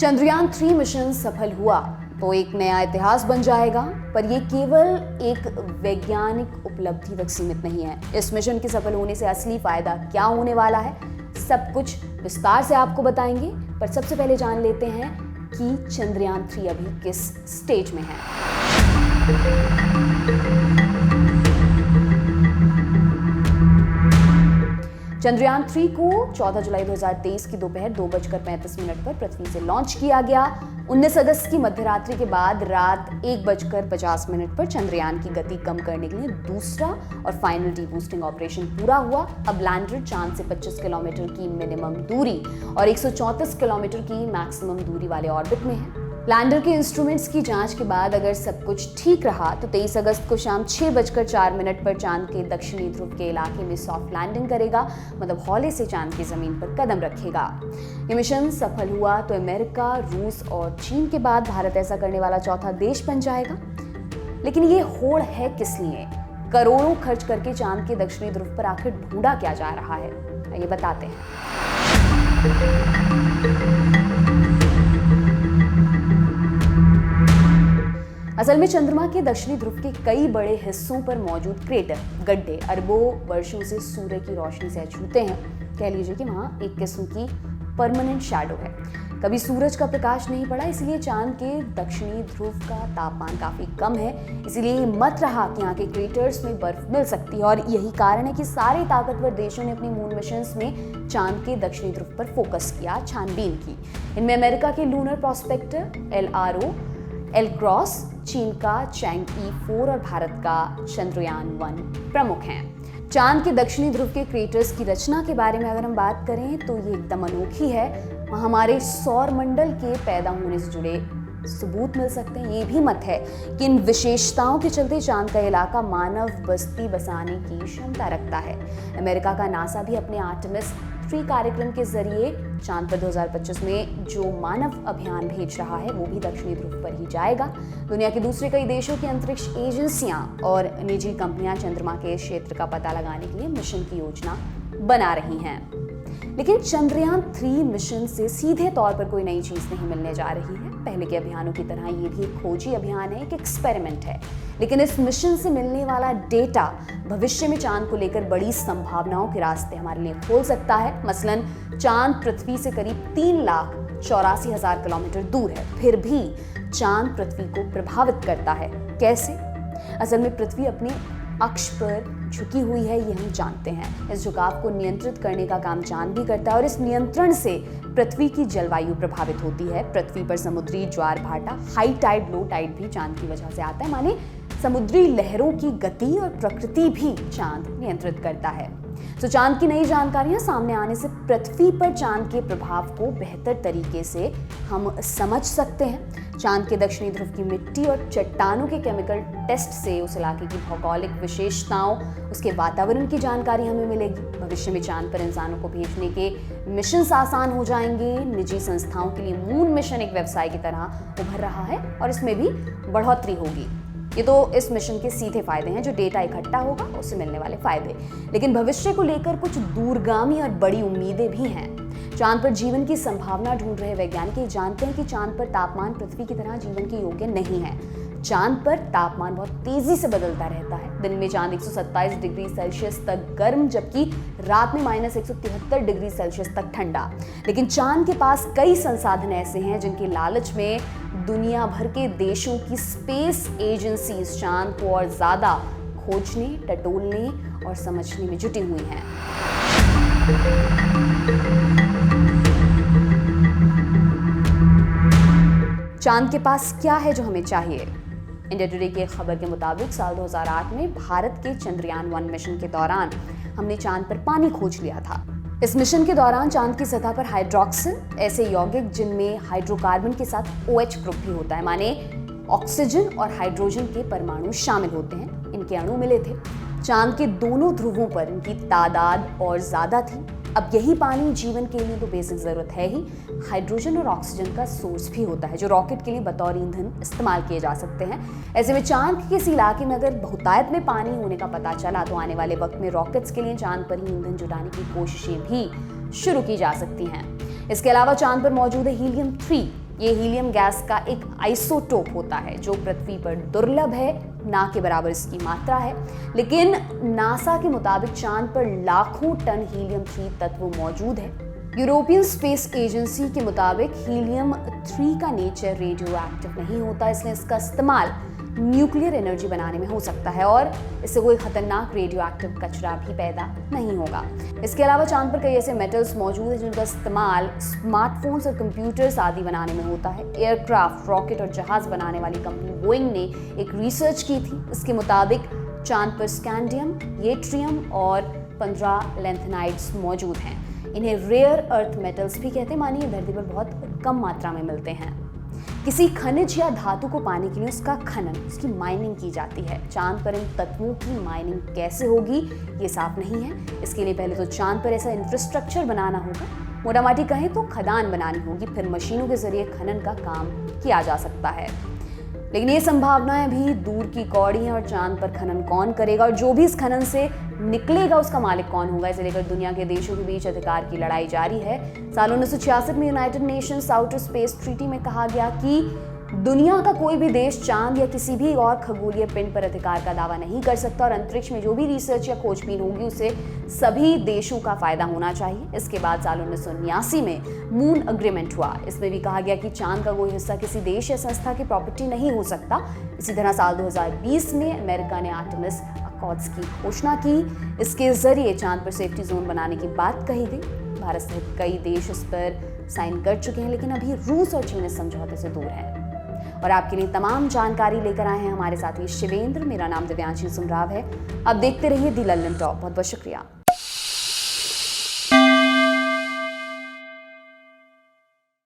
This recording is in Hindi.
चंद्रयान 3 मिशन सफल हुआ तो एक नया इतिहास बन जाएगा, पर यह केवल एक वैज्ञानिक उपलब्धि तक सीमित नहीं है। इस मिशन के सफल होने से असली फायदा क्या होने वाला है, सब कुछ विस्तार से आपको बताएंगे। पर सबसे पहले जान लेते हैं कि चंद्रयान 3 अभी किस स्टेज में है। चंद्रयान 3 को 14 जुलाई 2023 की दोपहर 2:35 पर पृथ्वी से लॉन्च किया गया। 19 अगस्त की मध्यरात्रि के बाद रात 1:50 पर चंद्रयान की गति कम करने के लिए दूसरा और फाइनल डीबूस्टिंग ऑपरेशन पूरा हुआ। अब लैंडर चांद से 25 किलोमीटर की मिनिमम दूरी और 134 किलोमीटर की मैक्सिमम दूरी वाले ऑर्बिट में है। लैंडर के इंस्ट्रूमेंट्स की जांच के बाद अगर सब कुछ ठीक रहा तो 23 अगस्त को शाम 6:04 पर चांद के दक्षिणी ध्रुव के इलाके में सॉफ्ट लैंडिंग करेगा, मतलब हौले से चांद की जमीन पर कदम रखेगा। ये मिशन सफल हुआ तो अमेरिका, रूस और चीन के बाद भारत ऐसा करने वाला चौथा देश बन जाएगा। लेकिन ये होड़ है किस लिए? करोड़ों खर्च करके चांद के दक्षिणी ध्रुव पर आखिर ढूंढा क्या जा रहा है, ये बताते हैं। असल में चंद्रमा के दक्षिणी ध्रुव के कई बड़े हिस्सों पर मौजूद क्रेटर, गड्ढे अरबों वर्षों से सूर्य की रोशनी से छूते हैं। कह लीजिए कि वहाँ एक किस्म की परमानेंट शैडो है। कभी सूरज का प्रकाश नहीं पड़ा, इसलिए चांद के दक्षिणी ध्रुव का तापमान काफी कम है। इसीलिए ये मत रहा कि यहाँ के क्रेटर्स में बर्फ मिल सकती है, और यही कारण है कि सारे ताकतवर देशों ने अपनी मून मिशंस में चांद के दक्षिणी ध्रुव पर फोकस किया, छानबीन की। इनमें अमेरिका के लूनर प्रोस्पेक्टर LRO एलक्रॉस, चीन का चैंग-ई 4 और भारत का चंद्रयान 1 प्रमुख हैं। चांद के दक्षिणी ध्रुव के क्रेटर्स की रचना के बारे में अगर हम बात करें तो ये एकदम अनोखी है। हमारे सौर मंडल के पैदा होने से जुड़े सबूत मिल सकते हैं। ये भी मत है कि इन विशेषताओं के चलते चांद का इलाका मानव बस्ती बसाने की क्षमता रखता है। अमेरिका का नासा भी अपने आर्टेमिस 3 कार्यक्रम के जरिए चांद पर 2025 में जो मानव अभियान भेज रहा है वो भी दक्षिणी ध्रुव पर ही जाएगा। दुनिया के दूसरे कई देशों की अंतरिक्ष एजेंसियां और निजी कंपनियां चंद्रमा के क्षेत्र का पता लगाने के लिए मिशन की योजना बना रही हैं। लेकिन चंद्रयान 3 मिशन से सीधे तौर पर कोई नई चीज नहीं मिलने जा रही है। पहले के अभियानों की तरह ये भी एक खोजी अभियान है, एक एक्सपेरिमेंट है। लेकिन इस मिशन से मिलने वाला डेटा भविष्य में चांद को लेकर बड़ी संभावनाओं के रास्ते हमारे लिए खोल सकता है। मसलन चांद पृथ्वी से करीब 3,84,000 किलोमीटर दूर है, फिर भी चांद पृथ्वी को प्रभावित करता है। कैसे? असल में पृथ्वी अपने अक्ष पर झुकी हुई है, ये हम जानते हैं। इस झुकाव को नियंत्रित करने का काम चांद भी करता है, और इस नियंत्रण से पृथ्वी की जलवायु प्रभावित होती है। पृथ्वी पर समुद्री ज्वार भाटा, हाई टाइड, लो टाइड भी चांद की वजह से आता है। माने समुद्री लहरों की गति और प्रकृति भी चांद नियंत्रित करता है। तो चांद की नई जानकारियां सामने आने से पृथ्वी पर चांद के प्रभाव को बेहतर तरीके से हम समझ सकते हैं। चांद के दक्षिणी ध्रुव की मिट्टी और चट्टानों के केमिकल टेस्ट से उस इलाके की भौगोलिक विशेषताओं, उसके वातावरण की जानकारी हमें मिलेगी। भविष्य में चांद पर इंसानों को भेजने के मिशन आसान हो जाएंगे। निजी संस्थाओं के लिए मून मिशन एक व्यवसाय की तरह उभर रहा है, और इसमें भी बढ़ोतरी होगी। ये तो इस मिशन के सीधे फायदे हैं, जो डेटा इकट्ठा होगा उससे मिलने वाले फायदे। लेकिन भविष्य को लेकर कुछ दूरगामी और बड़ी उम्मीदें भी हैं। चांद पर जीवन की संभावना ढूंढ रहे वैज्ञानिक जानते हैं कि चांद पर तापमान पृथ्वी की तरह जीवन के योग्य नहीं है। चांद पर तापमान बहुत तेजी से बदलता रहता है। दिन में चांद 127 डिग्री सेल्सियस तक गर्म, जबकि रात में -173 डिग्री सेल्सियस तक ठंडा। लेकिन चांद के पास कई संसाधन ऐसे हैं जिनके लालच में दुनिया भर के देशों की स्पेस एजेंसीज चांद को और ज्यादा खोजने, टटोलने और समझने में जुटी हुई हैं। चांद के पास क्या है जो हमें चाहिए? इंडिया टुडे की एक खबर के मुताबिक साल 2008 में भारत के चंद्रयान 1 मिशन के दौरान हमने चांद पर पानी खोज लिया था। इस मिशन के दौरान चांद की सतह पर हाइड्रोक्सिल, ऐसे यौगिक जिनमें हाइड्रोकार्बन के साथ OH ग्रुप भी होता है, माने ऑक्सीजन और हाइड्रोजन के परमाणु शामिल होते हैं, इनके अणु मिले थे। चांद के दोनों ध्रुवों पर इनकी तादाद और ज्यादा थी। अब यही पानी जीवन के लिए तो बेसिक जरूरत है ही, हाइड्रोजन और ऑक्सीजन का सोर्स भी होता है, जो रॉकेट के लिए बतौर ईंधन इस्तेमाल किए जा सकते हैं। ऐसे में चांद के किसी इलाके में अगर बहुतायत में पानी होने का पता चला तो आने वाले वक्त में रॉकेट्स के लिए चांद पर ही ईंधन जुटाने की कोशिशें भी शुरू की जा सकती हैं। इसके अलावा चांद पर मौजूद है हीलियम 3, ये हीलियम गैस का एक आइसोटोप होता है जो पृथ्वी पर दुर्लभ है, ना के बराबर इसकी मात्रा है। लेकिन नासा के मुताबिक चांद पर लाखों टन हीलियम 3 तत्व मौजूद है। यूरोपियन स्पेस एजेंसी के मुताबिक हीलियम 3 का नेचर रेडियो एक्टिव नहीं होता, इसलिए इसका इस्तेमाल न्यूक्लियर एनर्जी बनाने में हो सकता है और इससे कोई खतरनाक रेडियो एक्टिव कचरा भी पैदा नहीं होगा। इसके अलावा चांद पर कई ऐसे मेटल्स मौजूद हैं जिनका इस्तेमाल स्मार्टफोन्स और कंप्यूटर्स आदि बनाने में होता है। एयरक्राफ्ट, रॉकेट और जहाज बनाने वाली कंपनी बोइंग ने एक रिसर्च की थी। इसके मुताबिक चांद पर स्कैंडियम, येट्रियम और 15 लैंथेनाइड्स मौजूद हैं। इन्हें रेयर अर्थ मेटल्स भी कहते हैं, मानिए धरती पर बहुत कम मात्रा में मिलते हैं। किसी खनिज या धातु को पाने के लिए उसका खनन, उसकी माइनिंग की जाती है। चांद पर इन तत्वों की माइनिंग कैसे होगी ये साफ नहीं है। इसके लिए पहले तो चांद पर ऐसा इंफ्रास्ट्रक्चर बनाना होगा, मोटामाटी कहें तो खदान बनानी होगी, फिर मशीनों के जरिए खनन का काम किया जा सकता है। लेकिन ये संभावनाएं भी दूर की कौड़ी हैं और चांद पर खनन कौन करेगा और जो भी इस खनन से निकलेगा उसका मालिक कौन होगा, इसे लेकर दुनिया के देशों के बीच अधिकार की लड़ाई जारी है। साल 1966 में United Nations outer space treaty में कहा गया कि दुनिया का कोई भी देश चांद या किसी भी और खगोलीय पिंड पर अधिकार का दावा नहीं कर सकता और अंतरिक्ष में जो भी रिसर्च या खोजबीन होगी उसे सभी देशों का फायदा होना चाहिए। इसके बाद साल 1979 में मून अग्रीमेंट हुआ। इसमें भी कहा गया कि चांद का कोई हिस्सा किसी देश या संस्था की प्रॉपर्टी नहीं हो सकता। इसी तरह साल 2020 में अमेरिका ने आर्टेमिस अकॉर्ड्स की घोषणा की। इसके जरिए चांद पर सेफ्टी जोन बनाने की बात कही गई। भारत सहित कई देश इस पर साइन कर चुके हैं, लेकिन अभी रूस और चीन इस समझौते से दूर है। और आपके लिए तमाम जानकारी लेकर आए हैं हमारे साथी शिवेंद्र। मेरा नाम दिव्यांशी सुमराव है। आप देखते रहिए दी लल्लन टॉप। बहुत बहुत शुक्रिया।